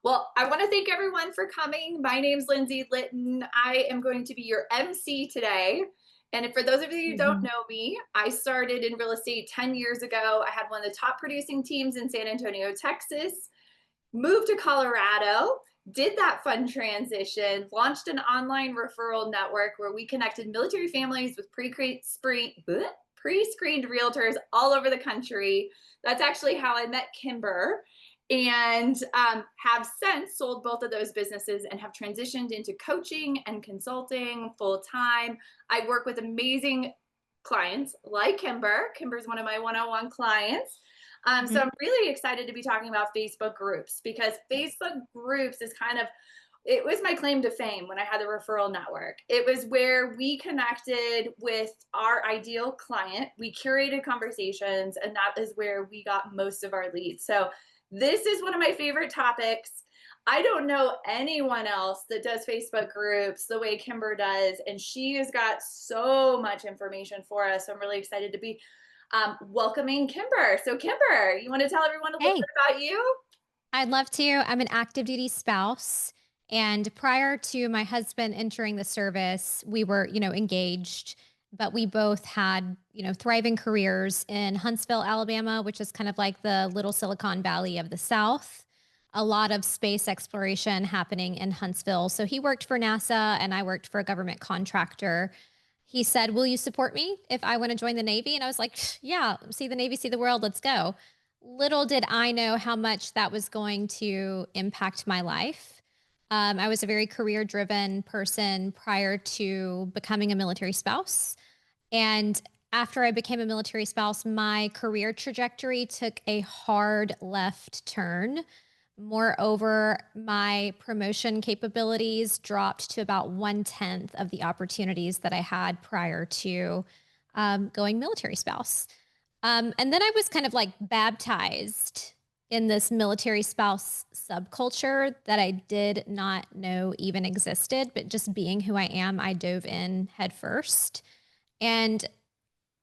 Well, I want to thank everyone for coming. My name's Lindsay Litton. I am going to be your MC today. And for those of you who don't Mhm. know me, I started in real estate 10 years ago. I had one of the top producing teams in San Antonio, Texas, moved to Colorado, did that fun transition, launched an online referral network where we connected military families with pre-screened realtors all over the country. That's actually how I met Kimber, and have since sold both of those businesses and have transitioned into coaching and consulting full time. I work with amazing clients like Kimber. Kimber's one of my one-on-one clients. So Mhm. I'm really excited to be talking about Facebook groups, because Facebook groups is kind of, it was my claim to fame when I had the referral network. It was where we connected with our ideal client. We curated conversations, and that is where we got most of our leads. So this is one of my favorite topics. I don't know anyone else that does Facebook groups the way Kimber does, and she has got so much information for us. So I'm really excited to be welcoming Kimber. So, Kimber, you want to tell everyone a little Hey, bit about you? I'd love to. I'm an active duty spouse. And prior to my husband entering the service, we were, engaged, but we both had, thriving careers in Huntsville, Alabama, which is kind of like the little Silicon Valley of the South. A lot of space exploration happening in Huntsville. So he worked for NASA and I worked for a government contractor. He said, "Will you support me if I want to join the Navy?" And I was like, "Yeah, see the Navy, see the world, let's go." Little did I know how much that was going to impact my life. I was a very career driven person prior to becoming a military spouse. And after I became a military spouse, my career trajectory took a hard left turn. Moreover, my promotion capabilities dropped to about 1/10 of the opportunities that I had prior to going military spouse. And then I was kind of like baptized in this military spouse subculture that I did not know even existed, but just being who I am, I dove in head first. And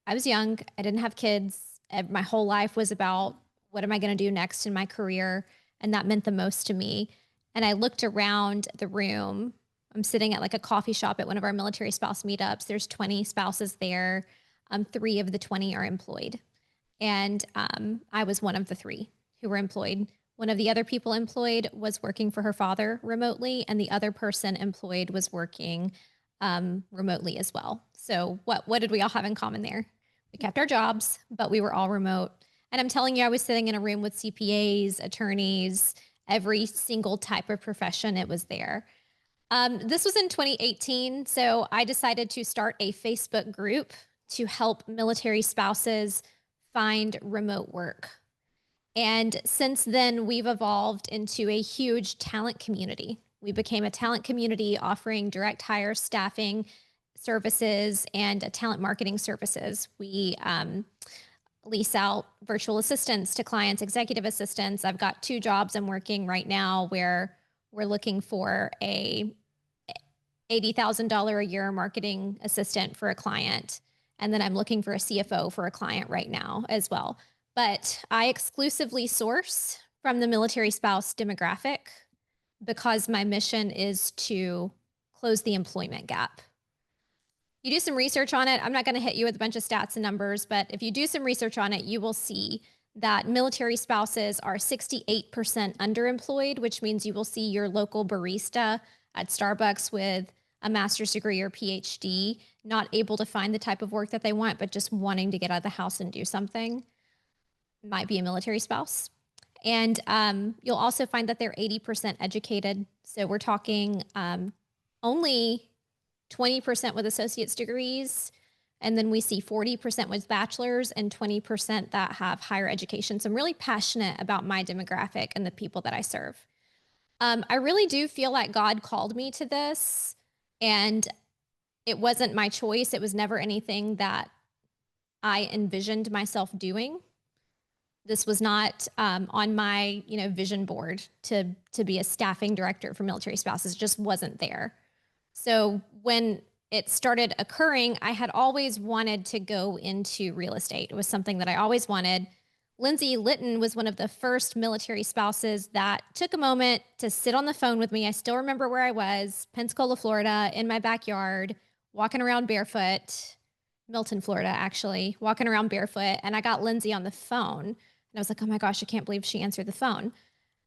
I was young, I didn't have kids. My whole life was about what am I going to do next in my career? And that meant the most to me. And I looked around the room. I'm sitting at like a coffee shop at one of our military spouse meetups. There's 20 spouses there. Three of the 20 are employed. And I was one of the three who were employed. One of the other people employed was working for her father remotely, and the other person employed was working remotely as well. So, what did we all have in common there? We kept our jobs, but we were all remote. And I'm telling you, I was sitting in a room with CPAs, attorneys, every single type of profession. It was there. This was in 2018. So I decided to start a Facebook group to help military spouses find remote work. And since then, we've evolved into a huge talent community. We became a talent community offering direct hire staffing services and talent marketing services. We lease out virtual assistants to clients, executive assistants. I've got two jobs I'm working right now where we're looking for a $80,000 a year marketing assistant for a client. And then I'm looking for a CFO for a client right now as well. But I exclusively source from the military spouse demographic because my mission is to close the employment gap. You do some research on it. I'm not going to hit you with a bunch of stats and numbers, but if you do some research on it, you will see that military spouses are 68% underemployed, which means you will see your local barista at Starbucks with a master's degree or PhD, not able to find the type of work that they want, but just wanting to get out of the house and do something. Might be a military spouse. And you'll also find that they're 80% educated. So we're talking only 20% with associate's degrees. And then we see 40% with bachelor's and 20% that have higher education. So I'm really passionate about my demographic and the people that I serve. I really do feel like God called me to this, and it wasn't my choice. It was never anything that I envisioned myself doing. This was not on my, vision board to be a staffing director for military spouses. It just wasn't there. So when it started occurring, I had always wanted to go into real estate. It was something that I always wanted. Lindsay Litton was one of the first military spouses that took a moment to sit on the phone with me. I still remember where I was, Pensacola, Florida, in my backyard, walking around barefoot, Milton, Florida, actually, walking around barefoot. And I got Lindsay on the phone. And I was like, oh my gosh, I can't believe she answered the phone.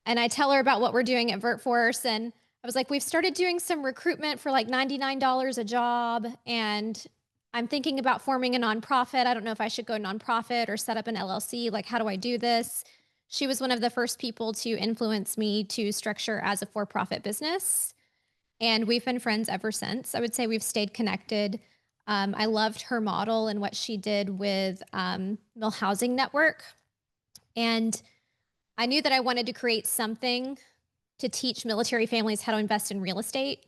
And I tell her about what we're doing at VertForce. And I was like, we've started doing some recruitment for like $99 a job. And I'm thinking about forming a nonprofit. I don't know if I should go nonprofit or set up an LLC. Like, how do I do this? She was one of the first people to influence me to structure as a for profit business. And we've been friends ever since. I would say we've stayed connected. I loved her model and what she did with Mill Housing Network. And I knew that I wanted to create something to teach military families how to invest in real estate.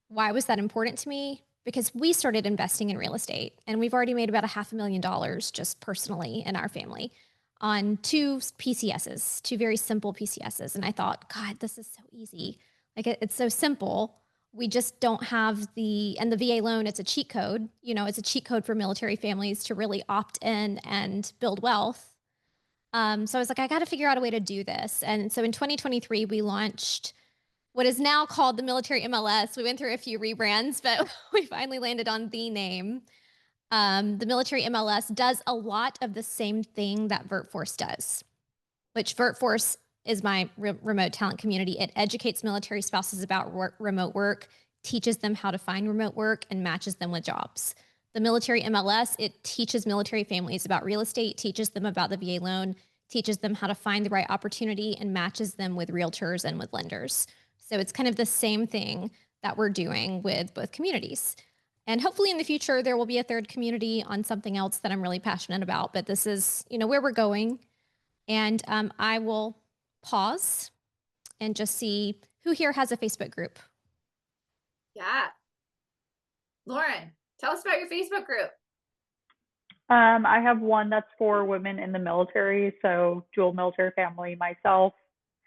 Why was that important to me? Because we started investing in real estate and we've already made about a $500,000 just personally in our family on two PCSs, two very simple PCSs. And I thought, God, this is so easy. Like it's so simple. We just don't have and the VA loan, it's a cheat code. You know, it's a cheat code for military families to really opt in and build wealth. So I was like, I got to figure out a way to do this. And so in 2023, we launched what is now called the Military MLS. We went through a few rebrands, but we finally landed on the name. The Military MLS does a lot of the same thing that VertForce does, which VertForce is my remote talent community. It educates military spouses about remote work, teaches them how to find remote work, and matches them with jobs. The Military MLS, it teaches military families about real estate, teaches them about the VA loan, teaches them how to find the right opportunity, and matches them with realtors and with lenders. So it's kind of the same thing that we're doing with both communities. And hopefully in the future, there will be a third community on something else that I'm really passionate about. But this is, where we're going. And I will pause and just see who here has a Facebook group. Yeah. Lauren, tell us about your Facebook group. I have one that's for women in the military, so dual military family, myself,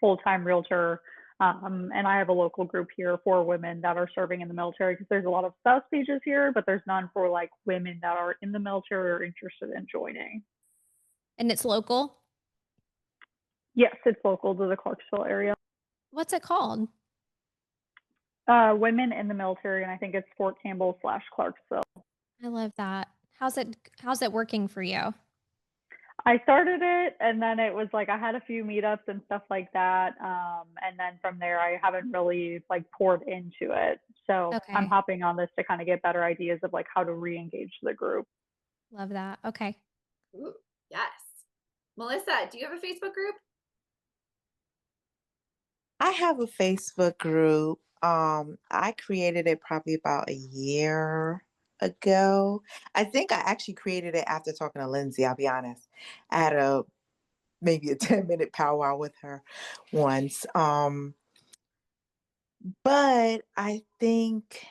full-time realtor, and I have a local group here for women that are serving in the military because there's a lot of spouse pages here, but there's none for like women that are in the military or interested in joining. And it's local? Yes, it's local to the Clarksville area. What's it called? Women in the military, and I think it's Fort Campbell / Clarksville. I love that. How's it working for you? I started it and then it was like I had a few meetups and stuff like that. And then from there I haven't really like poured into it. So I'm Okay. hopping on this to kind of get better ideas of like how to re-engage the group. Love that. Okay. Ooh, yes. Melissa, do you have a Facebook group? I have a Facebook group. I created it probably about a year ago. I think I actually created it after talking to Lindsay, I'll be honest. I had maybe a 10-minute powwow with her once. But I think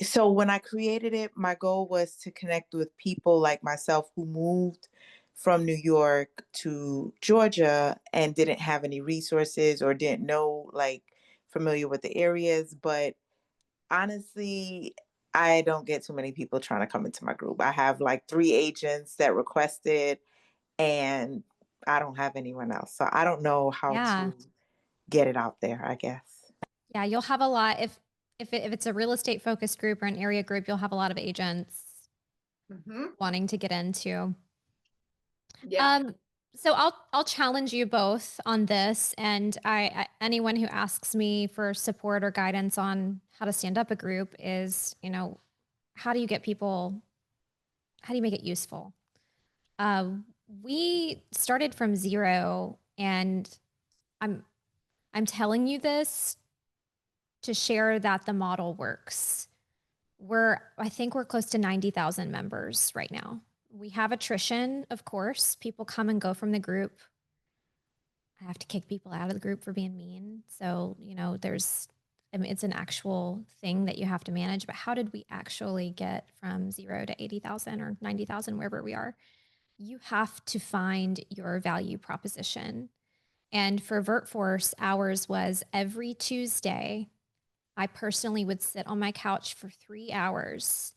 so when I created it, my goal was to connect with people like myself who moved from New York to Georgia and didn't have any resources or didn't know like familiar with the areas. But honestly, I don't get too many people trying to come into my group. I have like 3 agents that requested and I don't have anyone else. So I don't know how Yeah. to get it out there, I guess. Yeah, you'll have a lot if it's a real estate focused group or an area group, you'll have a lot of agents Mm-hmm. wanting to get into. Yeah. Um, so I'll challenge you both on this, and anyone who asks me for support or guidance on how to stand up a group is, how do you get people? How do you make it useful? We started from zero, and I'm I'm telling you this to share that the model works. I think we're close to 90,000 members right now. We have attrition, of course. People come and go from the group. I have to kick people out of the group for being mean. So, it's an actual thing that you have to manage. But how did we actually get from 0 to 80,000 or 90,000, wherever we are? You have to find your value proposition. And for VertForce, ours was every Tuesday, I personally would sit on my couch for 3 hours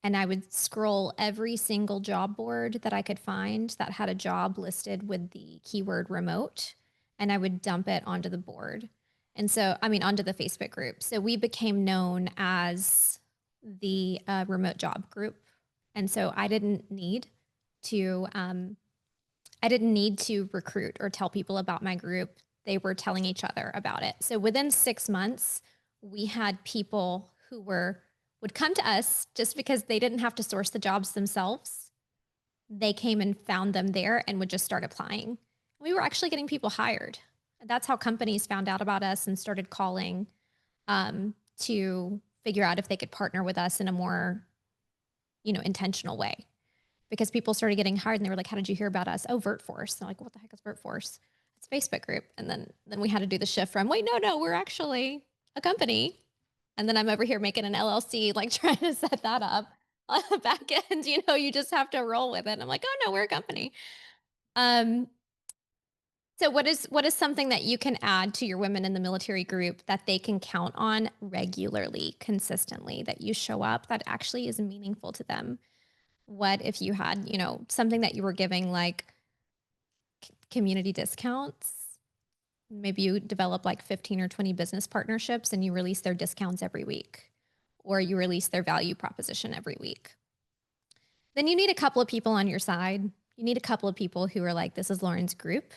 and I would scroll every single job board that I could find that had a job listed with the keyword remote, and I would dump it onto the board. And so, I mean, onto the Facebook group. So we became known as the remote job group. And so to, I didn't need to recruit or tell people about my group. They were telling each other about it. So within 6 months, we had people who would come to us just because they didn't have to source the jobs themselves. They came and found them there and would just start applying. We were actually getting people hired. That's how companies found out about us and started calling to figure out if they could partner with us in a more, intentional way. Because people started getting hired and they were like, "How did you hear about us?" "Oh, VertForce." They're like, "What the heck is VertForce?" "It's a Facebook group." And then we had to do the shift from, "Wait, no, we're actually a company." And then I'm over here making an LLC, like trying to set that up on the back end. You just have to roll with it. And I'm like, "Oh no, we're a company." Um, so what is something that you can add to your women in the military group that they can count on regularly, consistently, that you show up that actually is meaningful to them? What if you had, something that you were giving like community discounts? Maybe you develop like 15 or 20 business partnerships and you release their discounts every week, or you release their value proposition every week. Then you need a couple of people on your side. You need a couple of people who are like, "This is Lauren's group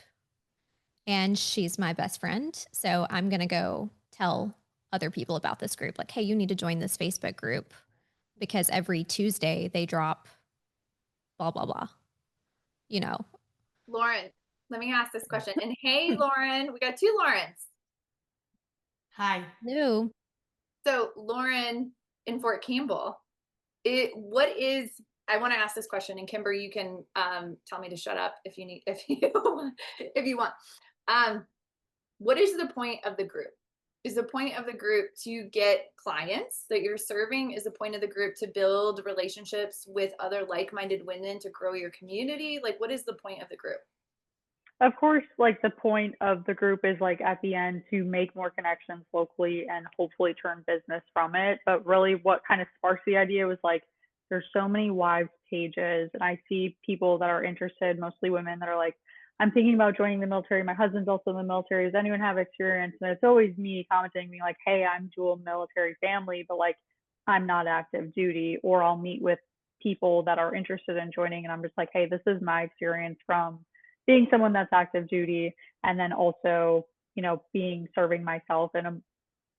and she's my best friend. So I'm going to go tell other people about this group. Like, hey, you need to join this Facebook group because every Tuesday they drop blah, blah, blah." You know, Lauren, let me ask this question. And hey, Lauren, we got two Laurens. Hi. no. So Lauren in Fort Campbell, I want to ask this question, and Kimber, you can tell me to shut up if you need, if you want. What is the point of the group? Is the point of the group to get clients that you're serving? Is the point of the group to build relationships with other like-minded women to grow your community? Like, what is the point of the group? Of course, like the point of the group is like at the end to make more connections locally and hopefully turn business from it. But really, what kind of sparks the idea was like, there's so many wives pages, and I see people that are interested, mostly women, that are like, "I'm thinking about joining the military. My husband's also in the military. Does anyone have experience?" And it's always me commenting, being like, "Hey, I'm dual military family, but like, I'm not active duty." Or I'll meet with people that are interested in joining, and I'm just like, "Hey, this is my experience from being someone that's active duty, and then also, being serving myself in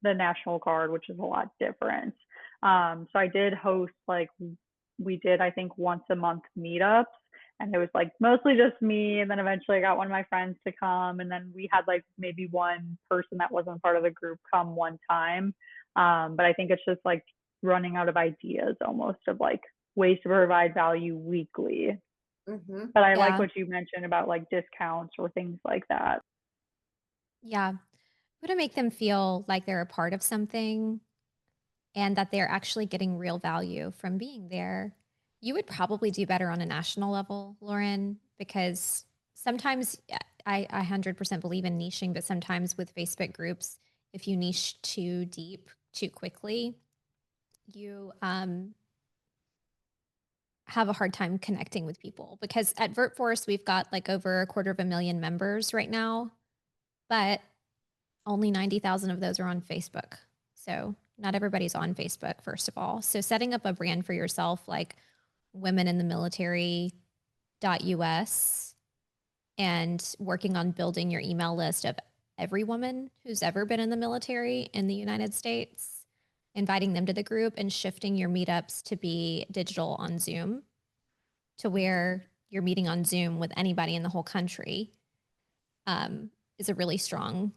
the National Guard, which is a lot different." So I did host, like, we did, I think, once a month meetups, and it was like mostly just me. And then eventually I got one of my friends to come. And then we had like maybe one person that wasn't part of the group come one time. But I think it's just like running out of ideas almost of like ways to provide value weekly. Mm-hmm. But I like Yeah. what you mentioned about like discounts or things like that. Yeah. We want to make them feel like they're a part of something and that they're actually getting real value from being there. You would probably do better on a national level, Lauren, because sometimes I 100% believe in niching, but sometimes with Facebook groups, if you niche too deep, too quickly, you have a hard time connecting with people. Because at VertForce, we've got like over 250,000 members right now, but only 90,000 of those are on Facebook. So not everybody's on Facebook, first of all. So setting up a brand for yourself, like women in the military.us, and working on building your email list of every woman who's ever been in the military in the United States, inviting them to the group, and shifting your meetups to be digital on Zoom, to where you're meeting on Zoom with anybody in the whole country, is a really strong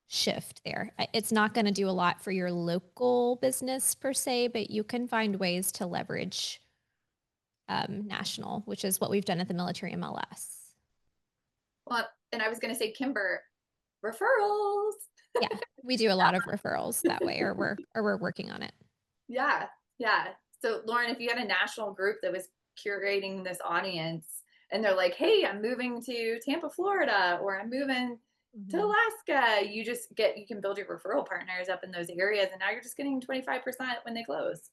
shift there. It's not going to do a lot for your local business per se, but you can find ways to leverage national, which is what we've done at the military MLS. Well, and I was going to say, Kimber, referrals. Yeah, we do a lot of referrals that way, or we're working on it. Yeah, yeah. So Lauren, if you had a national group that was curating this audience and they're like, "Hey, I'm moving to Tampa, Florida, or I'm moving to Alaska," you can build your referral partners up in those areas, and now you're just getting 25% when they close.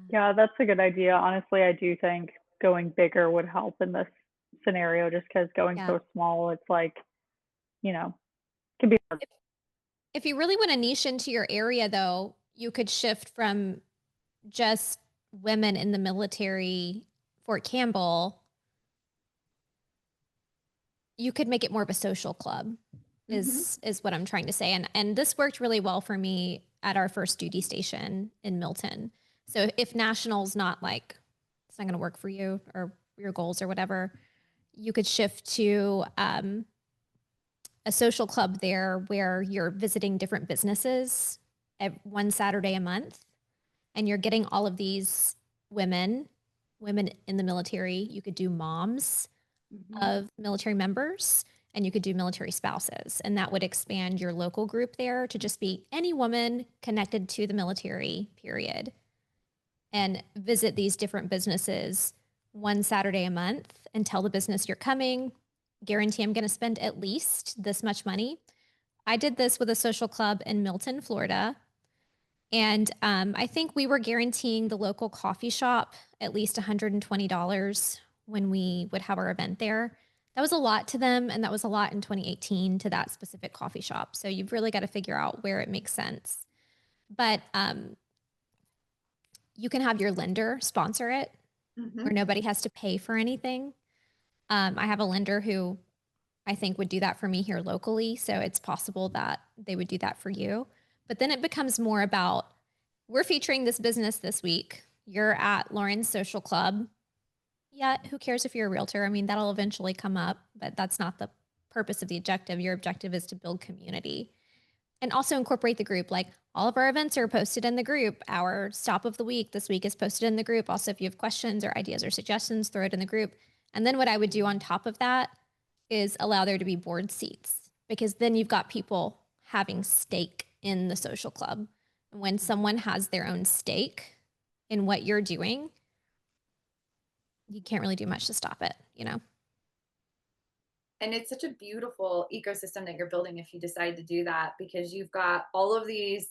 Yeah, that's a good idea. Honestly, I do think going bigger would help in this scenario just because going Yeah. so small, it's like, you know, can be hard. If you really want to niche into your area, though, you could shift from just women in the military, Fort Campbell. You could make it more of a social club, Mhm. is what I'm trying to say. And this worked really well for me at our first duty station in Milton. So if national's not like it's not going to work for you or your goals or whatever, you could shift to a social club there where you're visiting different businesses one Saturday a month, and you're getting all of these women, women in the military. You could do moms Mhm. of military members, and you could do military spouses. And that would expand your local group there to just be any woman connected to the military, period, and visit these different businesses one Saturday a month and tell the business you're coming. Guarantee I'm going to spend at least this much money. I did this with a social club in Milton, Florida. And I think we were guaranteeing the local coffee shop at least $120 when we would have our event there. That was a lot to them. And that was a lot in 2018 to that specific coffee shop. So you've really got to figure out where it makes sense. But you can have your lender sponsor it where Mhm. nobody has to pay for anything. I have a lender who I think would do that for me here locally. So it's possible that they would do that for you. But then it becomes more about we're featuring this business this week. You're at Lauren's social club. Yeah, who cares if you're a realtor? I mean, that'll eventually come up, but that's not the purpose of the objective. Your objective is to build community and also incorporate the group. Like all of our events are posted in the group. Our stop of the week this week is posted in the group. Also, if you have questions or ideas or suggestions, throw it in the group. And then what I would do on top of that is allow there to be board seats because then you've got people having stake in the social club. When someone has their own stake in what you're doing, you can't really do much to stop it, you know? And it's such a beautiful ecosystem that you're building if you decide to do that, because you've got all of these,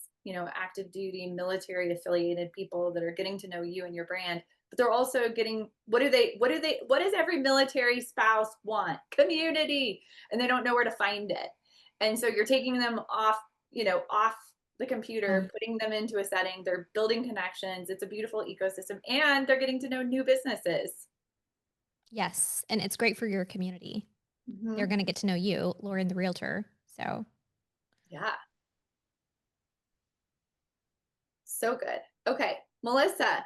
active duty military affiliated people that are getting to know you and your brand, but they're also getting, what does every military spouse want? Community. And they don't know where to find it. And so you're taking them off, off the computer, putting them into a setting, they're building connections. It's a beautiful ecosystem and they're getting to know new businesses. Yes. And it's great for your community. They're Mhm. going to get to know you, Lauren the realtor. So Yeah. So good. Okay, Melissa,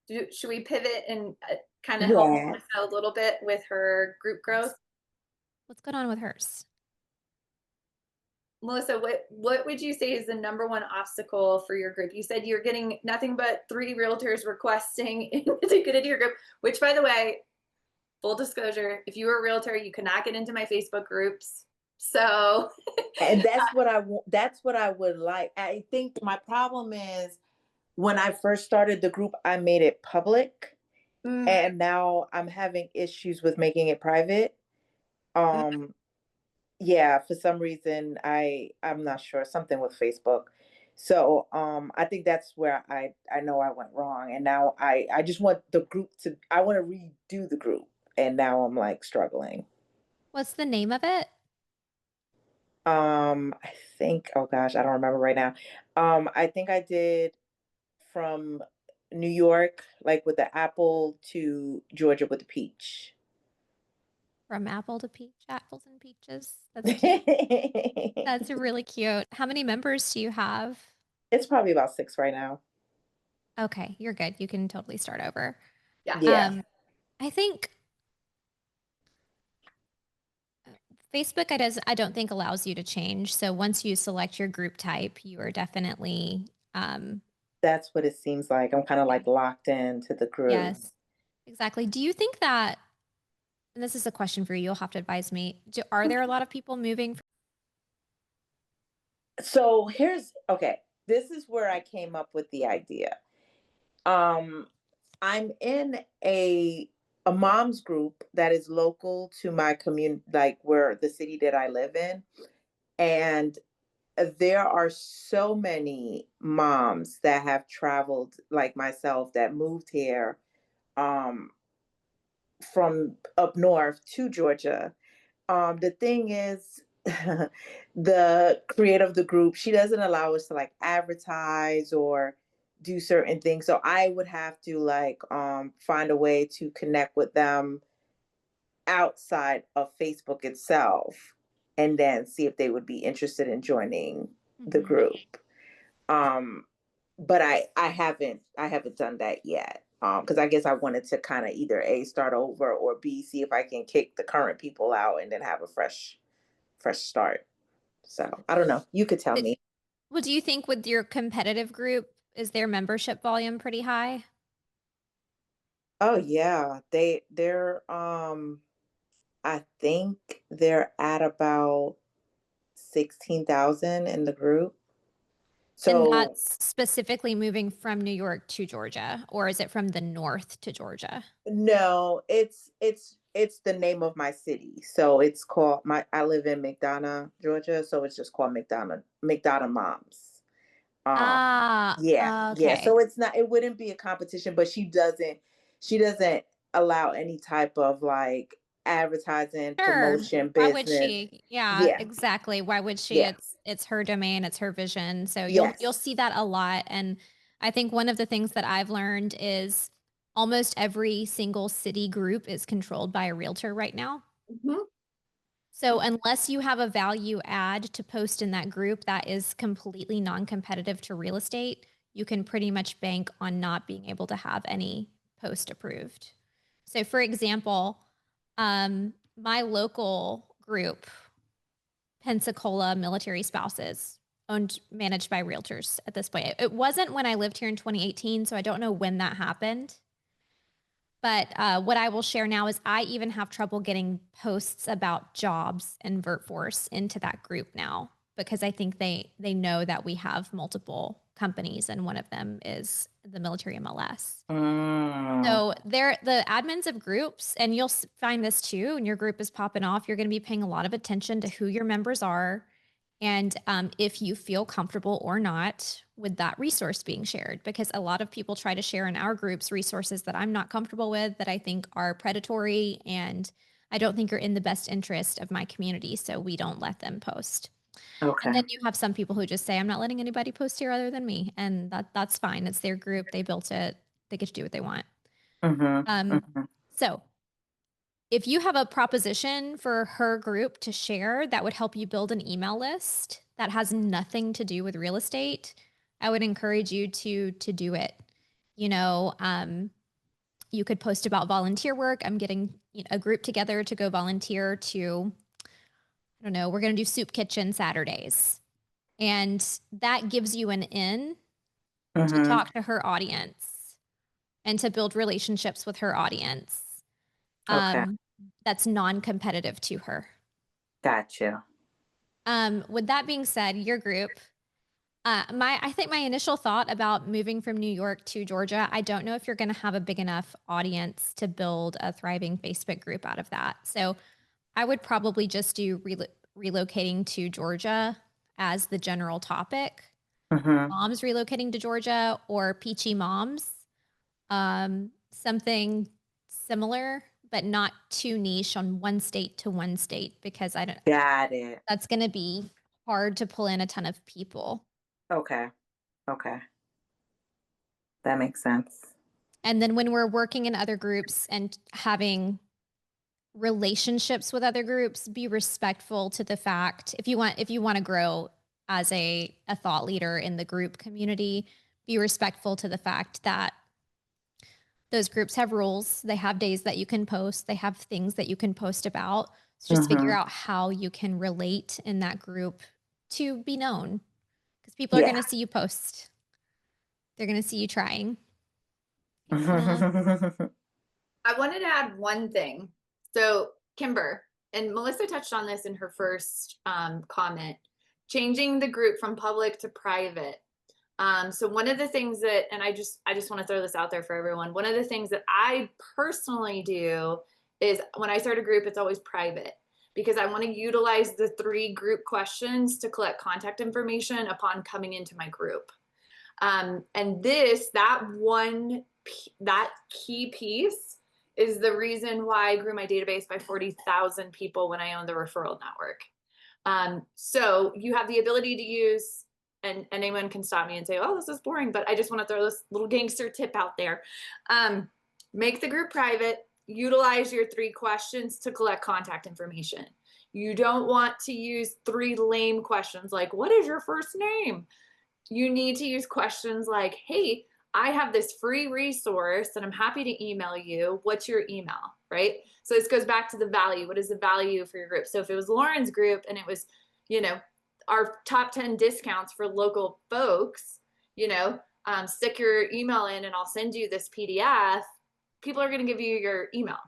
should we pivot and kind of help Yeah. Melissa a little bit with her group growth? what's going on with hers? Melissa, what would you say is the number one obstacle for your group? You said you're getting nothing but 3 realtors requesting to get into your group, which, by the way, full disclosure, if you were a realtor, you could not get into my Facebook groups. So, And that's what I want. That's what I would like. I think my problem is when I first started the group, I made it public, mm, and now I'm having issues with making it private. mm, Um, yeah, for some reason I'm not sure, something with Facebook. So I think that's where I know I went wrong, and now I just want the group to I want to redo the group, and now I'm like struggling. What's the name of it? I think, oh gosh, I don't remember right now. I think I did from New York, like with the apple, to Georgia with the peach. From apple to peach, apples and peaches. That's cute. That's It's really cute. How many members do you have? probably about 6 right now. Okay, you're good. You can totally start over. yeah. Yeah, Um, I think Facebook I don't think allows you to change. So once you select your group type, you are definitely that's what it seems like. I'm kind of yeah, like locked into the group. yes, exactly. Do you think that, and this is a question for you, you'll have to advise me. Are there a lot of people moving So here's okay. This is where I came up with the idea. Um, I'm in a mom's group that is local to my community, like where the city that I live in, and there are so many moms that have traveled like myself that moved here um, from up north to Georgia. The thing is, the creator of the group, she doesn't allow us to like advertise or do certain things. So I would have to like find a way to connect with them outside of Facebook itself and then see if they would be interested in joining the Mhm. group. Um, but I haven't done that yet. Because I guess I wanted to kind of either A, start over, or B, see if I can kick the current people out and then have a fresh start. So I don't know. You could tell But- me. Well, do you think with your competitive group, is their membership volume pretty high? Oh yeah. They're I think they're at about 16,000 in the group. And So that's specifically moving from New York to Georgia, or is it from the north to Georgia? no, it's the name of my city. So it's called my I live in McDonough, Georgia, so it's just called McDonough Moms. Um yeah. Okay. So it wouldn't be a competition, but she doesn't allow any type of like advertising, Sure. promotion, Why would business. she? Yeah, Yeah. exactly. Why would she? Yeah. It's her domain, it's her vision. So you'll Yes. see that a lot. And I think one of the things that I've learned is almost every single city group is controlled by a realtor right now. Mhm. So unless you have a value add to post in that group that is completely non-competitive to real estate, you can pretty much bank on not being able to have any post approved. So for example, my local group, Pensacola Military Spouses, owned managed by realtors at this point. It wasn't when I lived here in 2018, so I don't know when that happened. But what I will share now is I even have trouble getting posts about jobs and VertForce into that group now because I think they know that we have multiple companies and one of them is the military MLS. Mm, So they're the admins of groups, and you'll find this too. And your group is popping off. You're going to be paying a lot of attention to who your members are, and if you feel comfortable or not with that resource being shared, because a lot of people try to share in our groups resources that I'm not comfortable with, that I think are predatory, and I don't think are in the best interest of my community. So we don't let them post. And okay. then you have some people who just say, I'm not letting anybody post here other than me. And that's fine. It's their group. They built it. They get to do what they want. Mm-hmm. Um, Mm-hmm. so if you have a proposition for her group to share that would help you build an email list that has nothing to do with real estate, I would encourage you to do it. You know, you could post about volunteer work. I'm getting a group together to go volunteer to, I don't know, we're going to do soup kitchen Saturdays. And that gives you an in to Mm-hmm. talk to her audience and to build relationships with her audience. Okay. Um, that's non-competitive to her. Gotcha. With that being said, your group, I think my initial thought about moving from New York to Georgia, I don't know if you're going to have a big enough audience to build a thriving Facebook group out of that. So I would probably just do relocating to Georgia as the general topic. Mm-hmm. Moms relocating to Georgia or peachy moms, something similar, but not too niche on one state to one state because I don't. Got it. That's going to be hard to pull in a ton of people. Okay. Okay. That makes sense. And then when we're working in other groups and having relationships with other groups, be respectful to the fact if you want to grow as a thought leader in the group community, be respectful to the fact that those groups have rules. They have days that you can post. They have things that you can post about. So just figure Mm-hmm. out how you can relate in that group to be known because people are going Yeah. to see you post. They're going to see you trying. And I wanted to add one thing. So, Kimber, and Melissa touched on this in her first comment, changing the group from public to private. So one of the things that, and I just want to throw this out there for everyone. One of the things that I personally do is when I start a group, it's always private because I want to utilize the 3 group questions to collect contact information upon coming into my group. And that key piece is the reason why I grew my database by 40,000 people when I owned the referral network. So you have the ability to use, and anyone can stop me and say, oh, this is boring, but I just want to throw this little gangster tip out there. Make the group private, utilize your 3 questions to collect contact information. You don't want to use 3 lame questions like, what is your first name? You need to use questions like, hey, I have this free resource and I'm happy to email you. What's your email, right? So this goes back to the value. What is the value for your group? So if it was Lauren's group and it was, our top 10 discounts for local folks, stick your email in and I'll send you this PDF, people are going to give you your email.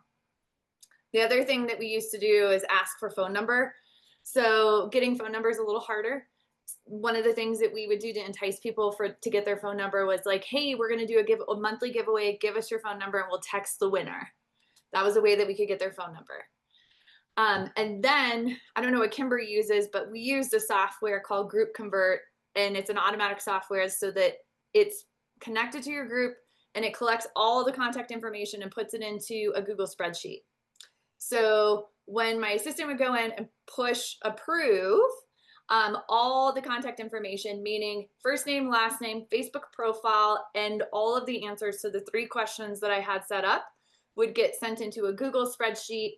The other thing that we used to do is ask for phone number. So getting phone number is a little harder. One of the things that we would do to entice people to get their phone number was like, hey, we're going to do a monthly giveaway. Give us your phone number and we'll text the winner. That was a way that we could get their phone number. And then I don't know what Kimber uses, but we used a software called Group Convert, and it's an automatic software so that it's connected to your group and it collects all the contact information and puts it into a Google spreadsheet. So when my assistant would go in and push approve, all the contact information, meaning first name, last name, Facebook profile, and all of the answers to the 3 questions that I had set up would get sent into a Google spreadsheet.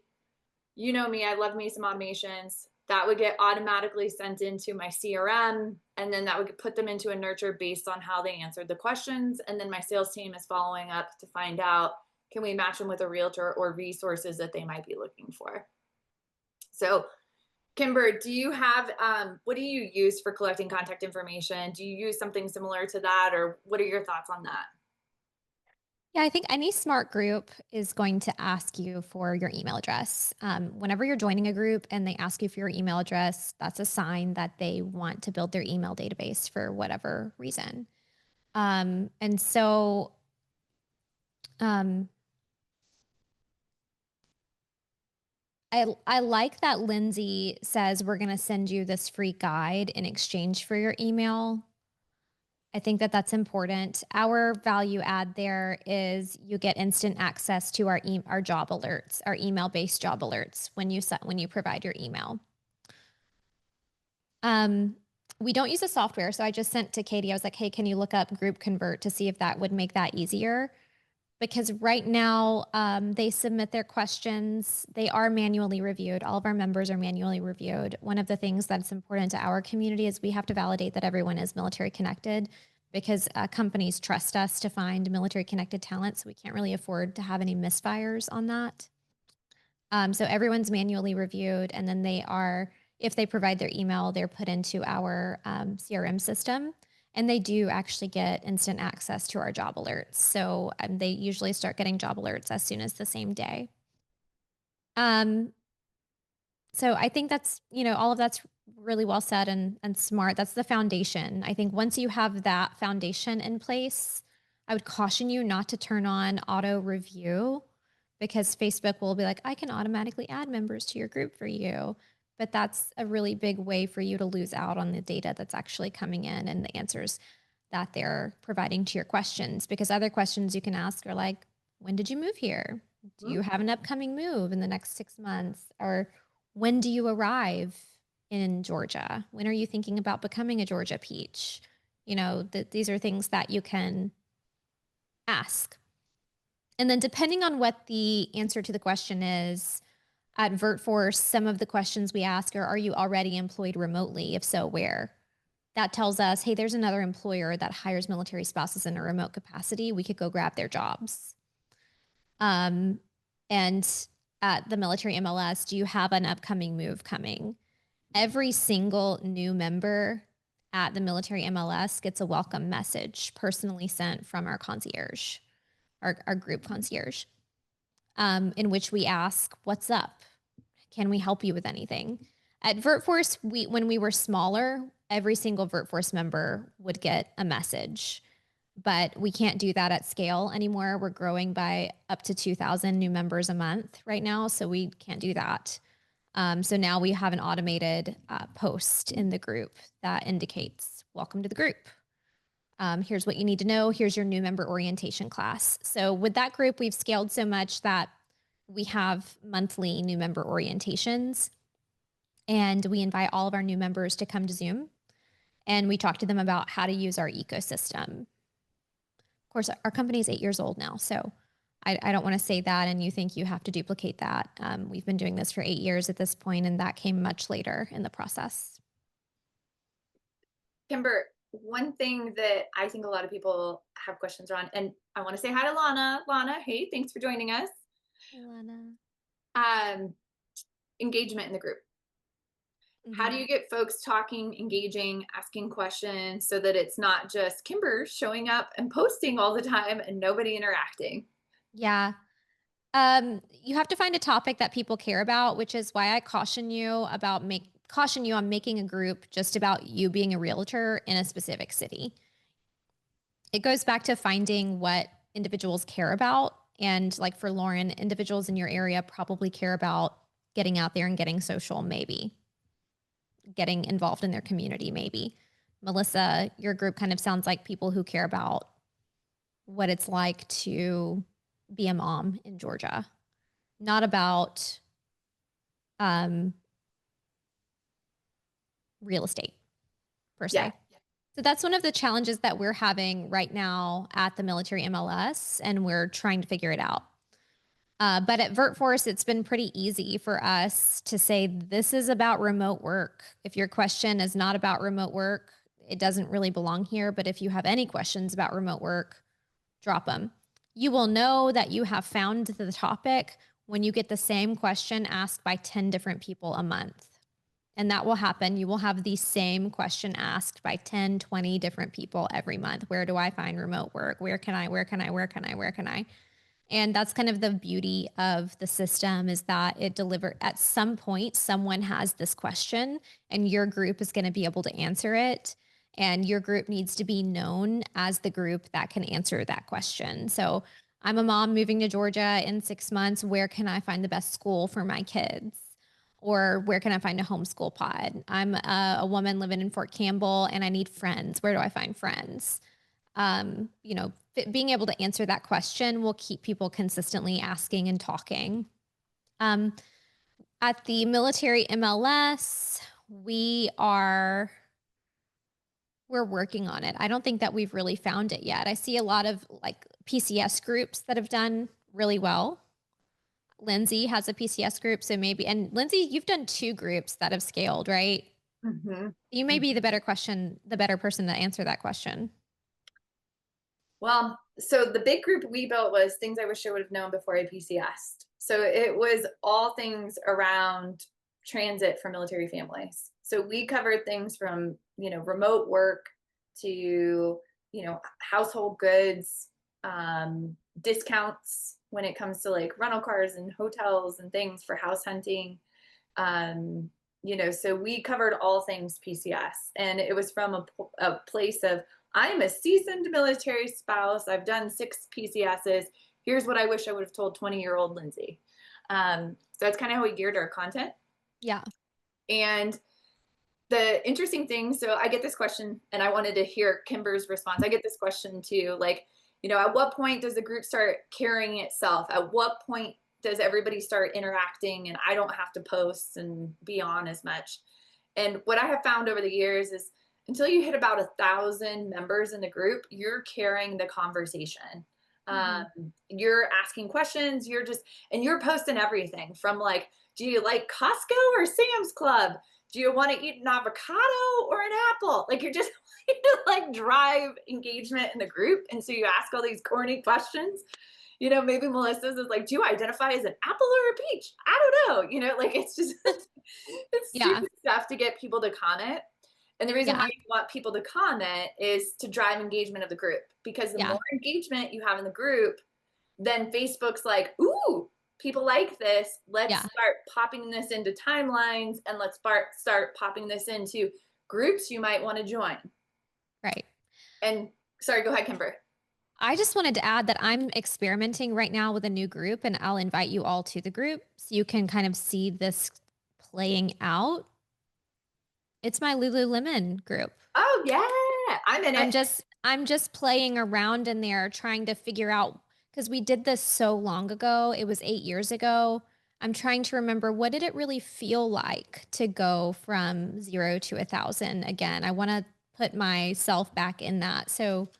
You know me, I love me some automations. That would get automatically sent into my CRM, and then that would put them into a nurture based on how they answered the questions. And then my sales team is following up to find out, can we match them with a realtor or resources that they might be looking for? So Kimber, do you have, what do you use for collecting contact information? Do you use something similar to that, or what are your thoughts on that? Yeah, I think any smart group is going to ask you for your email address. Whenever you're joining a group and they ask you for your email address, that's a sign that they want to build their email database for whatever reason. And so, I like that Lindsay says we're going to send you this free guide in exchange for your email. I think that that's important. Our value add there is you get instant access to our job alerts, our email-based job alerts when you provide your email. We don't use a software, so I just sent to Katie. I was like, hey, can you look up Group Convert to see if that would make that easier? Because right now they submit their questions. They are manually reviewed. All of our members are manually reviewed. One of the things that's important to our community is we have to validate that everyone is military connected, because companies trust us to find military connected talent. So we can't really afford to have any misfires on that. So everyone's manually reviewed, and then if they provide their email, they're put into our CRM system. And they do actually get instant access to our job alerts. So they usually start getting job alerts as soon as the same day. So I think that's, all of that's really well said and smart. That's the foundation. I think once you have that foundation in place, I would caution you not to turn on auto review, because Facebook will be like, I can automatically add members to your group for you. But that's a really big way for you to lose out on the data that's actually coming in and the answers that they're providing to your questions. Because other questions you can ask are like, when did you move here? Do you have an upcoming move in the next 6 months? Or when do you arrive in Georgia? When are you thinking about becoming a Georgia peach? These are things that you can ask. And then depending on what the answer to the question is, at VertForce, some of the questions we ask are you already employed remotely? If so, where? That tells us, hey, there's another employer that hires military spouses in a remote capacity. We could go grab their jobs. And at the military MLS, do you have an upcoming move coming? Every single new member at the military MLS gets a welcome message personally sent from our concierge, our group concierge, in which we ask, what's up? Can we help you with anything? At VertForce, when we were smaller, every single VertForce member would get a message, but we can't do that at scale anymore. We're growing by up to 2,000 new members a month right now, so we can't do that. So now we have an automated post in the group that indicates, welcome to the group. Here's what you need to know. Here's your new member orientation class. So with that group, we've scaled so much that we have monthly new member orientations, and we invite all of our new members to come to Zoom, and we talk to them about how to use our ecosystem. Of course, our company is 8 years old now, so I don't want to say that and you think you have to duplicate that. We've been doing this for 8 years at this point, and that came much later in the process. Kimber, one thing that I think a lot of people have questions around, and I want to say hi to Lana. Lana, hey, thanks for joining us. Hey, Lana. Engagement in the group. How do you get folks talking, engaging, asking questions so that it's not just Kimber showing up and posting all the time and nobody interacting? Yeah. You have to find a topic that people care about, which is why I caution you on making a group just about you being a realtor in a specific city. It goes back to finding what individuals care about. And like for Lauren, individuals in your area probably care about getting out there and getting social, maybe getting involved in their community, maybe. Melissa, your group kind of sounds like people who care about what it's like to be a mom in Georgia, not about real estate per se. Yeah. So that's one of the challenges that we're having right now at the military MLS, and we're trying to figure it out. But at VertForce, it's been pretty easy for us to say, this is about remote work. If your question is not about remote work, it doesn't really belong here. But if you have any questions about remote work, drop them. You will know that you have found the topic when you get the same question asked by 10 different people a month. And that will happen. You will have the same question asked by 10, 20 different people every month. Where do I find remote work? Where can I? And that's kind of the beauty of the system, is that it at some point, someone has this question and your group is going to be able to answer it. And your group needs to be known as the group that can answer that question. So I'm a mom moving to Georgia in 6 months. Where can I find the best school for my kids? Or where can I find a homeschool pod? I'm a woman living in Fort Campbell and I need friends. Where do I find friends? Being able to answer that question will keep people consistently asking and talking. At the military MLS, we're working on it. I don't think that we've really found it yet. I see a lot of like PCS groups that have done really well. Lindsay has a PCS group, so maybe, and Lindsay, you've done 2 groups that have scaled, right? Mm-hmm. You may be the better person to answer that question. Well, so the big group we built was things I wish I would have known before I PCS'd. So it was all things around transit for military families. So we covered things from, remote work to, household goods, discounts when it comes to like rental cars and hotels and things for house hunting. So we covered all things PCS, and it was from a place of, I'm a seasoned military spouse. I've done 6 PCSs. Here's what I wish I would have told 20-year-old Lindsay. So that's kind of how we geared our content. Yeah. And the interesting thing, so I get this question, and I wanted to hear Kimber's response. I get this question too, like, at what point does the group start carrying itself? At what point does everybody start interacting and I don't have to post and be on as much? And what I have found over the years is, until you hit about 1,000 members in the group, you're carrying the conversation. You're asking questions, you're posting everything from like, do you like Costco or Sam's Club? Do you want to eat an avocado or an apple? Like, you're just to like drive engagement in the group. And so you ask all these corny questions. Maybe Melissa's is like, do you identify as an apple or a peach? I don't know. Like, it's just, it's stupid stuff to get people to comment. And the reason why you want people to comment is to drive engagement of the group, because the more engagement you have in the group, then Facebook's like, ooh, people like this. Let's start popping this into timelines, and let's start popping this into groups you might want to join. Right. And sorry, go ahead, Kimber. I just wanted to add that I'm experimenting right now with a new group, and I'll invite you all to the group so you can kind of see this playing out, it's my Lululemon group. Oh yeah, I'm in it. I'm just playing around in there trying to figure out, because we did this so long ago. It was 8 years ago. I'm trying to remember, what did it really feel like to go from 0 to 1,000 again? I want to put myself back in that. So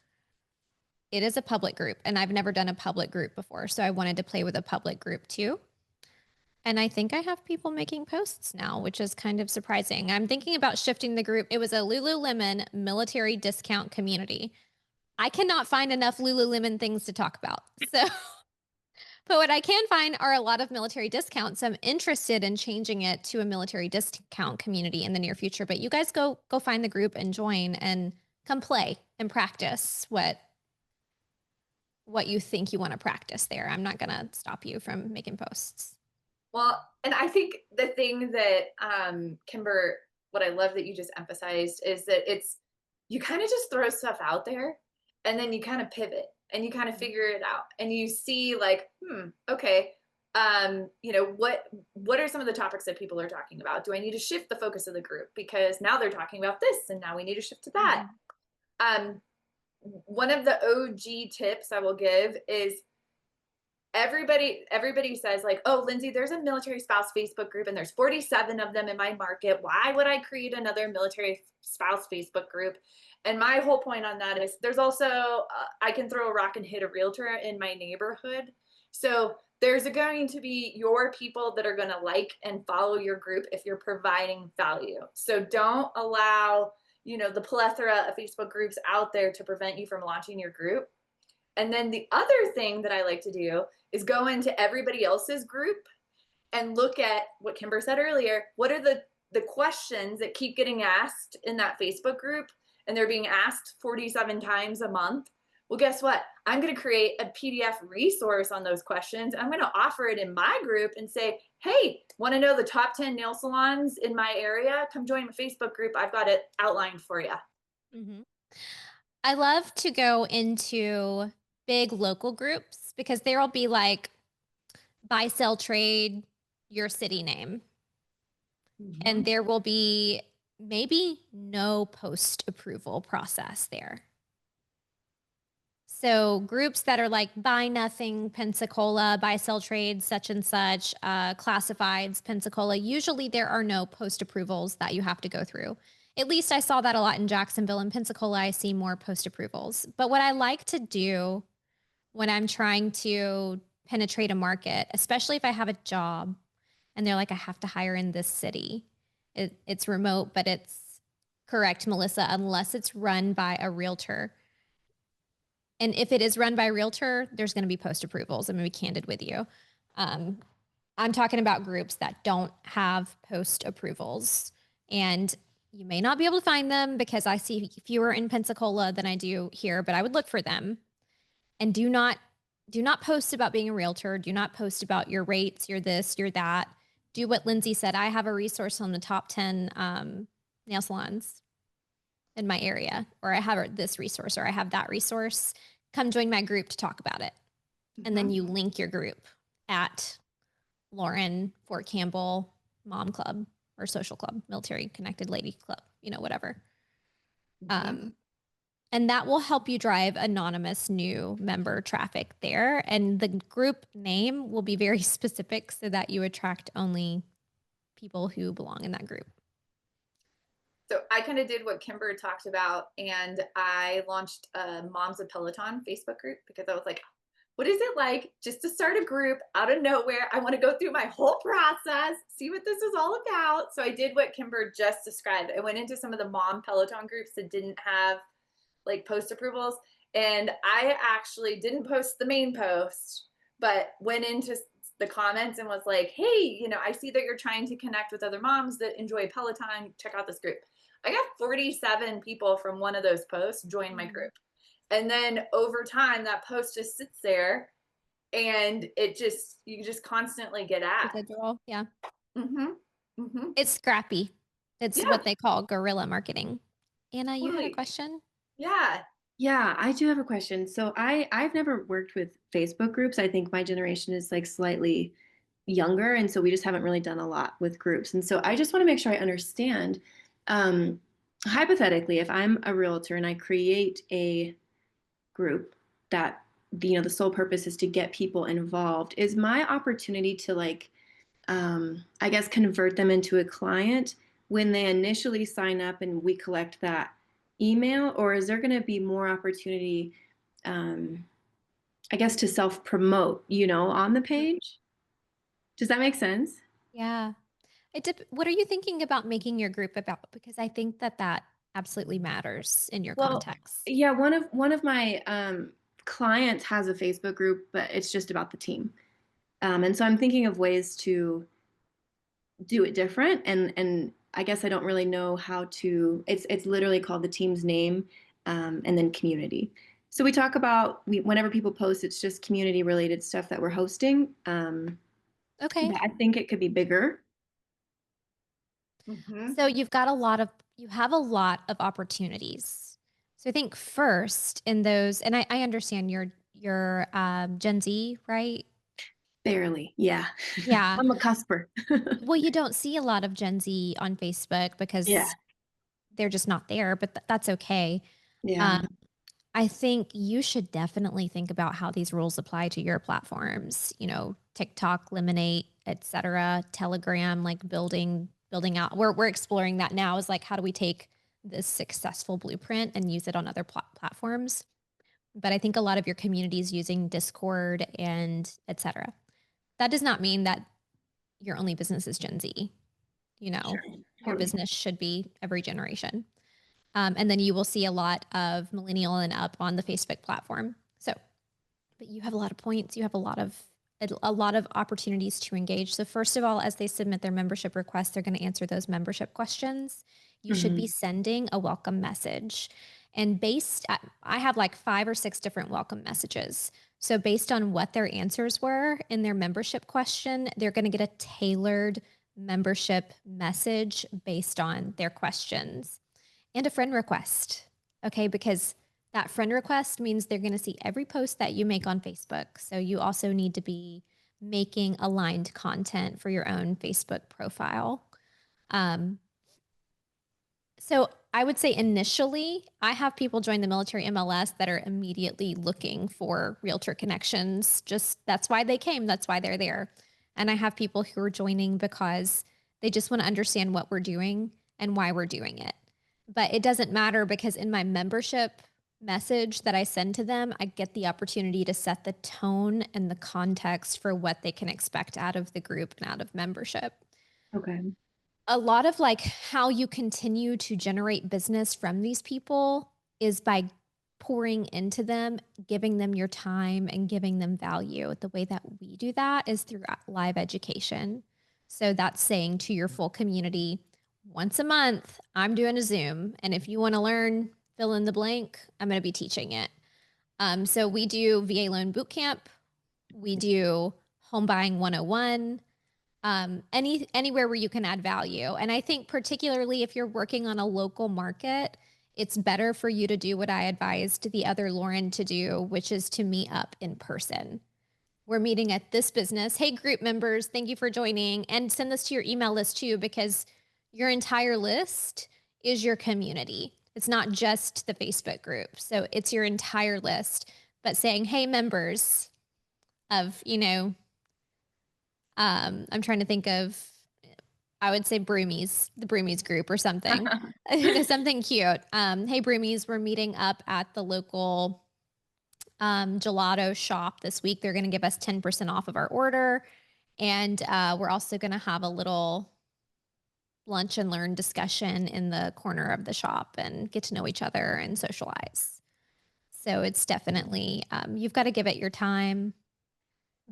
it is a public group, and I've never done a public group before. So I wanted to play with a public group too. And I think I have people making posts now, which is kind of surprising. I'm thinking about shifting the group. It was a Lululemon military discount community. I cannot find enough Lululemon things to talk about. So, but what I can find are a lot of military discounts. I'm interested in changing it to a military discount community in the near future. But you guys go find the group and join and come play and practice what you think you want to practice there. I'm not going to stop you from making posts. Well, and I think the thing that Kimber, what I love that you just emphasized is that you kind of just throw stuff out there and then you kind of pivot and you kind of figure it out and you see like, okay, what are some of the topics that people are talking about? Do I need to shift the focus of the group because now they're talking about this and now we need to shift to that? One of the OG tips I will give is everybody says like, oh, Lindsay, there's a military spouse Facebook group and there's 47 of them in my market. Why would I create another military spouse Facebook group? And my whole point on that is there's also, I can throw a rock and hit a realtor in my neighborhood. So there's going to be your people that are going to like and follow your group if you're providing value. So don't allow, the plethora of Facebook groups out there to prevent you from launching your group. And then the other thing that I like to do is go into everybody else's group and look at what Kimber said earlier. What are the questions that keep getting asked in that Facebook group? And they're being asked 47 times a month. Well, guess what? I'm going to create a PDF resource on those questions. I'm going to offer it in my group and say, hey, want to know the top 10 nail salons in my area? Come join my Facebook group. I've got it outlined for you. Mm-hmm. I love to go into big local groups because there'll be like buy, sell, trade, your city name. Mm-hmm. And there will be maybe no post approval process there. So groups that are like buy nothing, Pensacola, buy, sell, trade, such and such, classifieds, Pensacola, usually there are no post approvals that you have to go through. At least I saw that a lot in Jacksonville. and Pensacola, I see more post approvals. But what I like to do when I'm trying to penetrate a market, especially if I have a job and they're like, I have to hire in this city. It's remote, but it's correct, Melissa, unless it's run by a realtor. And if it is run by a realtor, there's going to be post approvals. I'm going to be candid with you. I'm talking about groups that don't have post approvals. And you may not be able to find them because I see fewer in Pensacola than I do here, but I would look for them. And do not post about being a realtor. Do not post about your rates, your this, your that. Do what Lindsay said. I have a resource on the top 10 nail salons in my area, or I have this resource, or I have that resource. Come join my group to talk about it. Mm-hmm. And then you link your group at Lauren, Fort Campbell, Mom Club, or Social Club, Military Connected Lady Club, whatever. Mm-hmm. And that will help you drive anonymous new member traffic there. And the group name will be very specific so that you attract only people who belong in that group. So I kind of did what Kimber talked about, and I launched a Moms of Peloton Facebook group because I was like, what is it like just to start a group out of nowhere? I want to go through my whole process, see what this is all about. So I did what Kimber just described. I went into some of the mom Peloton groups that didn't have like post approvals, and I actually didn't post the main post, but went into the comments and was like, hey, I see that you're trying to connect with other moms that enjoy Peloton. Check out this group. I got 47 people from one of those posts join my group. And then over time, that post just sits there and you just constantly get at. Yeah. Mm-hmm. Mm-hmm. It's scrappy. It's what they call guerrilla marketing. Anna, you had a question? Yeah. Yeah, I do have a question. So I've never worked with Facebook groups. I think my generation is like slightly younger, and so we just haven't really done a lot with groups. And so I just want to make sure I understand. Um, Hypothetically, if I'm a realtor and I create a group that the sole purpose is to get people involved, is my opportunity to like I guess convert them into a client when they initially sign up and we collect that email, or is there going to be more opportunity, um, I guess, to self promote, on the page? Does that make sense? Yeah. What are you thinking about making your group about? Because I think that absolutely matters in your Well, context. yeah, one of my clients has a Facebook group, but it's just about the team. And so I'm thinking of ways to do it different, and I guess I don't really know how to. It's literally called the team's name, and then community. So we talk about whenever people post, it's just community related stuff that we're hosting. Okay. But I think it could be bigger. So you have a lot of opportunities. So I think first in those, and I understand you're Gen Z, right? Barely, yeah. Yeah. I'm a cusper. Well, you don't see a lot of Gen Z on Facebook Yeah, because they're just not there, but that's okay. yeah. Um, I think you should definitely think about how these rules apply to your platforms, TikTok, Lemonade, etc., Telegram, like building out. We're exploring that now is like how do we take this successful blueprint and use it on other platforms? But I think a lot of your community is using Discord and etc. That does not mean that your only business is Gen Z. Sure, Your totally. business should be every generation. And then you will see a lot of millennial and up on the Facebook platform. So, but you have a lot of points. You have a lot of opportunities to engage. So first of all, as they submit their membership requests, they're going to answer those membership questions. You should be sending a welcome message. And I have like 5 or 6 different welcome messages. So based on what their answers were in their membership question, they're going to get a tailored membership message based on their questions and a friend request. Okay. Because that friend request means they're going to see every post that you make on Facebook. So you also need to be making aligned content for your own Facebook profile. Um, so I would say initially, I have people join the military MLS that are immediately looking for realtor connections. Just that's why they came. That's why they're there. And I have people who are joining because they just want to understand what we're doing and why we're doing it. But it doesn't matter because in my membership message that I send to them, I get the opportunity to set the tone and the context for what they can expect out of the group and out of membership. Okay. A lot of like how you continue to generate business from these people is by pouring into them, giving them your time and giving them value. The way that we do that is through live education. So that's saying to your full community, once a month, I'm doing a Zoom. And if you want to learn, fill in the blank, I'm going to be teaching it. So we do VA Loan Bootcamp. We do Home Buying 101, anywhere where you can add value. And I think particularly if you're working on a local market, it's better for you to do what I advised the other Lauren to do, which is to meet up in person. We're meeting at this business. Hey, group members, thank you for joining. And send this to your email list too, because your entire list is your community. It's not just the Facebook group. So it's your entire list, but saying, hey, members of, I'm trying to think of, I would say the Broomies group or something, something cute. Hey, Broomies, we're meeting up at the local gelato shop this week. They're going to give us 10% off of our order. And we're also going to have a little lunch and learn discussion in the corner of the shop and get to know each other and socialize. So it's definitely, you've got to give it your time,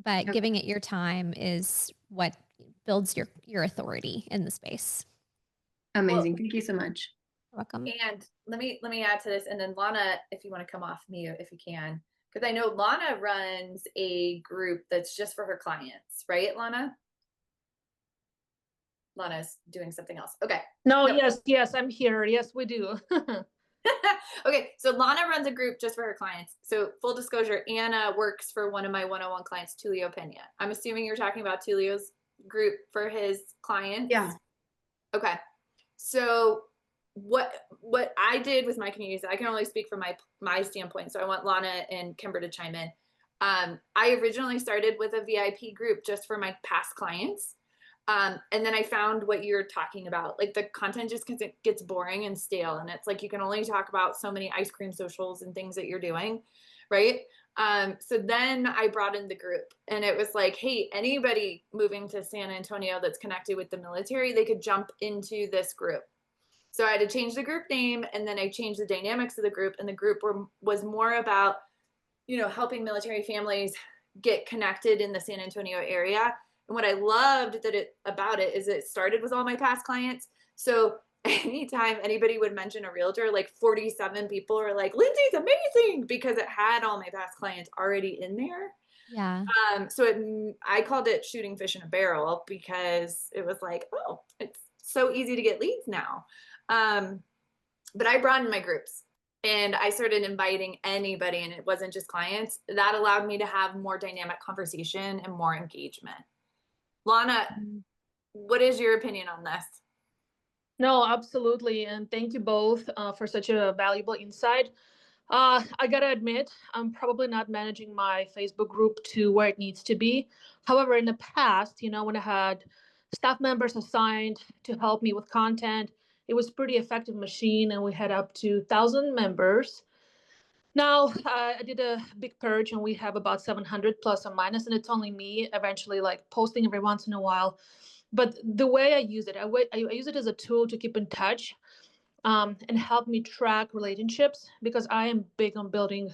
but Okay. giving it your time is what builds your authority in the space. Amazing. Thank you so much. You're welcome. And let me add to this, and then Lana, if you want to come off mute, if you can, because I know Lana runs a group that's just for her clients, right, Lana? Lana's doing something else. Okay. No, yes, I'm here. Yes, we do. Okay, so Lana runs a group just for her clients. So full disclosure, Anna works for one of my one-on-one clients, Tulio Pena. I'm assuming you're talking about Tulio's group for his clients. Yeah. Okay. So what I did with my communities, I can only speak from my standpoint. So I want Lana and Kimber to chime in. I originally started with a VIP group just for my past clients. And then I found what you're talking about. Like the content just gets boring and stale. And it's like you can only talk about so many ice cream socials and things that you're doing. Right. So then I brought in the group and it was like, hey, anybody moving to San Antonio that's connected with the military, they could jump into this group. So I had to change the group name and then I changed the dynamics of the group. And the group was more about, helping military families get connected in the San Antonio area. And what I loved about it is it started with all my past clients. So anytime anybody would mention a realtor, like 47 people are like, Lindsay's amazing because it had all my past clients already in there. Yeah. So I called it shooting fish in a barrel because it was like, oh, it's so easy to get leads now. But I broadened my groups and I started inviting anybody, and it wasn't just clients. That allowed me to have more dynamic conversation and more engagement. Lana, what is your opinion on this? No, absolutely. And thank you both for such a valuable insight. I gotta admit, I'm probably not managing my Facebook group to where it needs to be. However, in the past, when I had staff members assigned to help me with content, it was pretty effective machine, and we had up to 1,000 members. Now I did a big purge, and we have about 700 plus or minus, and it's only me eventually like posting every once in a while. But the way I use it, I use it as a tool to keep in touch and help me track relationships because I am big on building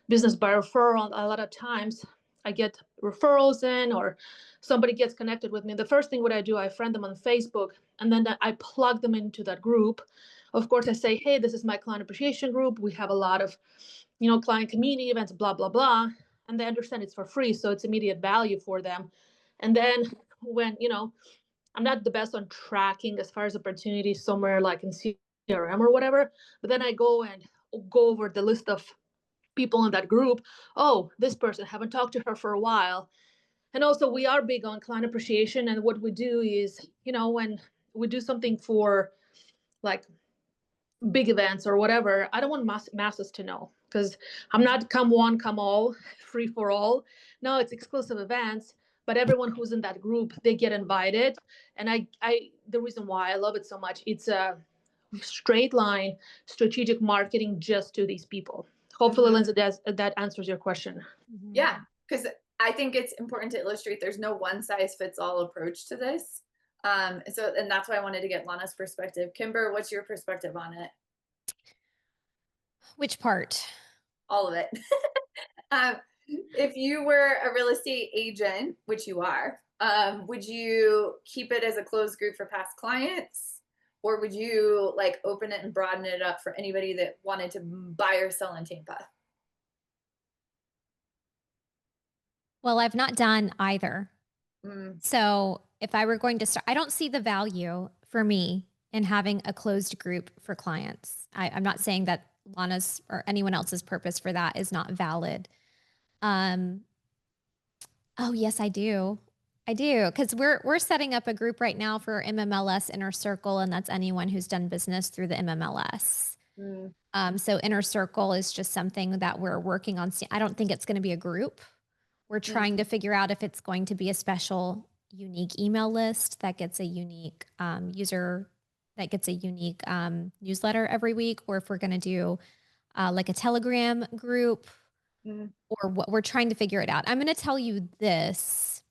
business by referral. A lot of times I get referrals in or somebody gets connected with me. The first thing what I do, I friend them on Facebook and then I plug them into that group. Of course, I say, hey, this is my client appreciation group. We have a lot of, client community events, blah, blah, blah. And they understand it's for free. So it's immediate value for them. And then when, I'm not the best on tracking as far as opportunities somewhere like in CRM or whatever, but then I go and go over the list of people in that group. Oh, this person, haven't talked to her for a while. And also we are big on client appreciation. And what we do is, when we do something for like big events or whatever, I don't want masses to know because I'm not come one, come all, free for all. No, it's exclusive events, but everyone who's in that group, they get invited. And the reason why I love it so much, it's a straight line strategic marketing just to these people. Hopefully, Lindsay, that answers your question. Yeah, because I think it's important to illustrate there's no one size fits all approach to this. And that's why I wanted to get Lana's perspective. Kimber, what's your perspective on it? Which part? All of it. If you were a real estate agent, which you are, would you keep it as a closed group for past clients? Or would you like open it and broaden it up for anybody that wanted to buy or sell in Tampa? Well, I've not done either. Mm. So if I were going to start, I don't see the value for me in having a closed group for clients. I'm not saying that Lana's or anyone else's purpose for that is not valid. Oh, yes, I do. I do. Because we're setting up a group right now for MMLS Inner Circle, and that's anyone who's done business through the MMLS. So Inner Circle is just something that we're working on. I don't think it's going to be a group. We're trying to figure out if it's going to be a special, unique email list that gets a unique user, that gets a unique newsletter every week, or if we're going to do like a Telegram group, or what. We're trying to figure it out. I'm going to tell you this.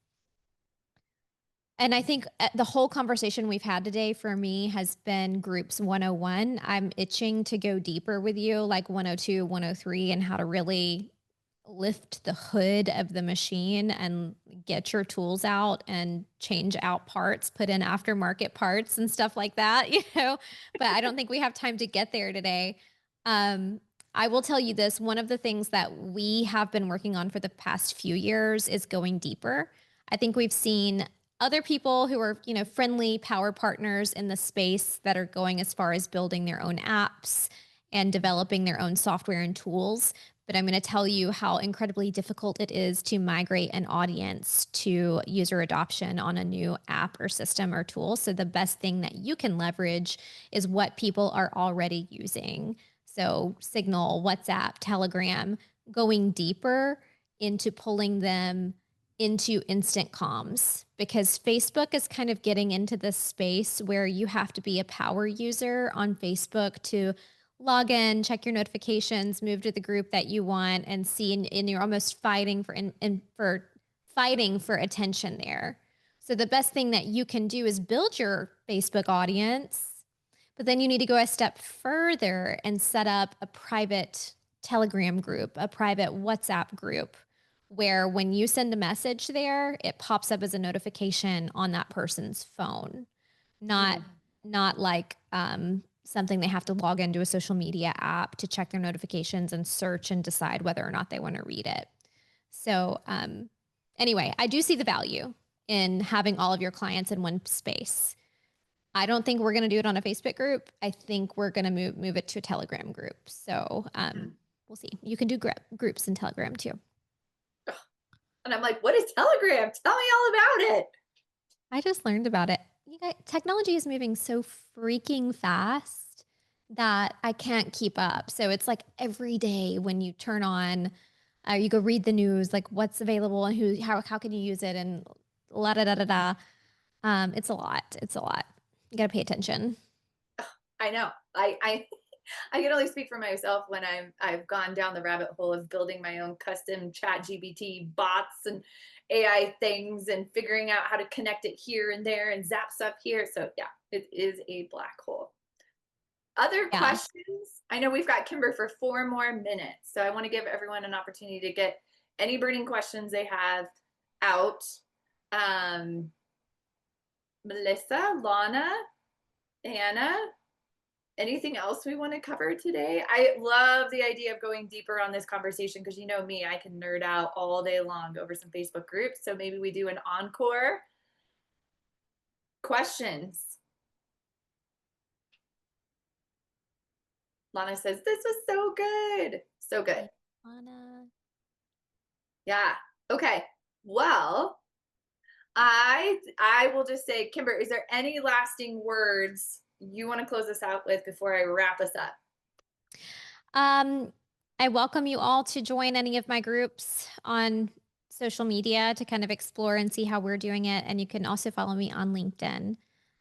And I think the whole conversation we've had today for me has been groups 101. I'm itching to go deeper with you, like 102, 103, and how to really lift the hood of the machine and get your tools out and change out parts, put in aftermarket parts and stuff like that, but I don't think we have time to get there today. I will tell you this, one of the things that we have been working on for the past few years is going deeper. I think we've seen other people who are, friendly power partners in the space that are going as far as building their own apps and developing their own software and tools. But I'm going to tell you how incredibly difficult it is to migrate an audience to user adoption on a new app or system or tool. So the best thing that you can leverage is what people are already using. So Signal, WhatsApp, Telegram, going deeper into pulling them into instant comms, because Facebook is kind of getting into this space where you have to be a power user on Facebook to log in, check your notifications, move to the group that you want, and see, and you're almost fighting for attention there. So the best thing that you can do is build your Facebook audience, but then you need to go a step further and set up a private Telegram group, a private WhatsApp group, where when you send a message there, it pops up as a notification on that person's phone, not like something they have to log into a social media app to check their notifications and search and decide whether or not they want to read it. So anyway, I do see the value in having all of your clients in one space. I don't think we're going to do it on a Facebook group. I think we're going to move it to a Telegram group. So we'll see. You can do groups in Telegram too. And I'm like, what is Telegram? Tell me all about it. I just learned about it. You guys, technology is moving so freaking fast that I can't keep up. So it's like every day when you turn on, you go read the news, like what's available and how can you use it, and la da da da da. It's a lot. It's a lot. You got to pay attention. I know. I can only speak for myself when I've gone down the rabbit hole of building my own custom chat GPT bots and AI things and figuring out how to connect it here and there and zap stuff here. So yeah, it is a black hole. Other questions? I know we've got Kimber for 4 more minutes. So I want to give everyone an opportunity to get any burning questions they have out. Melissa, Lana, Anna, anything else we want to cover today? I love the idea of going deeper on this conversation because you know me, I can nerd out all day long over some Facebook groups. So maybe we do an encore. Questions? Lana says, this was so good. So good. Lana. Yeah. Okay. Well, I will just say, Kimber, is there any lasting words you want to close us out with before I wrap us up? I welcome you all to join any of my groups on social media to kind of explore and see how we're doing it. And you can also follow me on LinkedIn.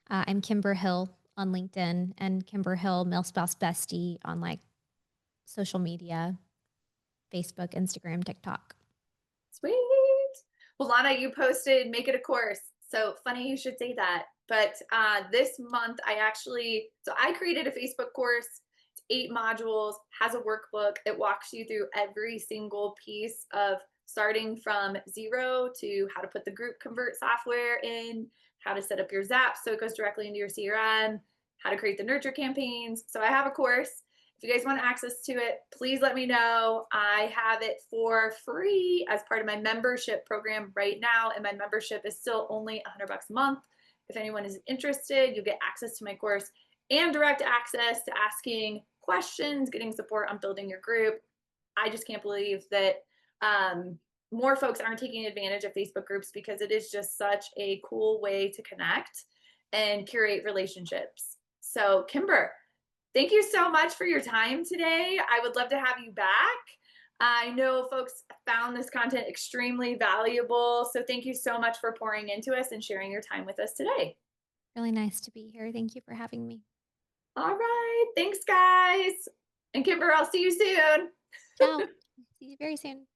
I'm Kimber Hill on LinkedIn, and Kimber Hill, Male Spouse Bestie, on like social media, Facebook, Instagram, TikTok. Sweet. Well, Lana, you posted Make It a Course. So funny you should say that. But this month, I created a Facebook course. It's 8 modules, has a workbook. It walks you through every single piece of starting from zero to how to put the group convert software in, how to set up your Zap so it goes directly into your CRM, how to create the nurture campaigns. So I have a course. If you guys want access to it, please let me know. I have it for free as part of my membership program right now, and my membership is still only $100 a month. If anyone is interested, you'll get access to my course and direct access to asking questions, getting support on building your group. I just can't believe that more folks aren't taking advantage of Facebook groups because it is just such a cool way to connect and curate relationships. So, Kimber, thank you so much for your time today. I would love to have you back. I know folks found this content extremely valuable. So thank you so much for pouring into us and sharing your time with us today. Really nice to be here. Thank you for having me. All right. Thanks, guys. And Kimber, I'll see you soon. Ciao. See you very soon.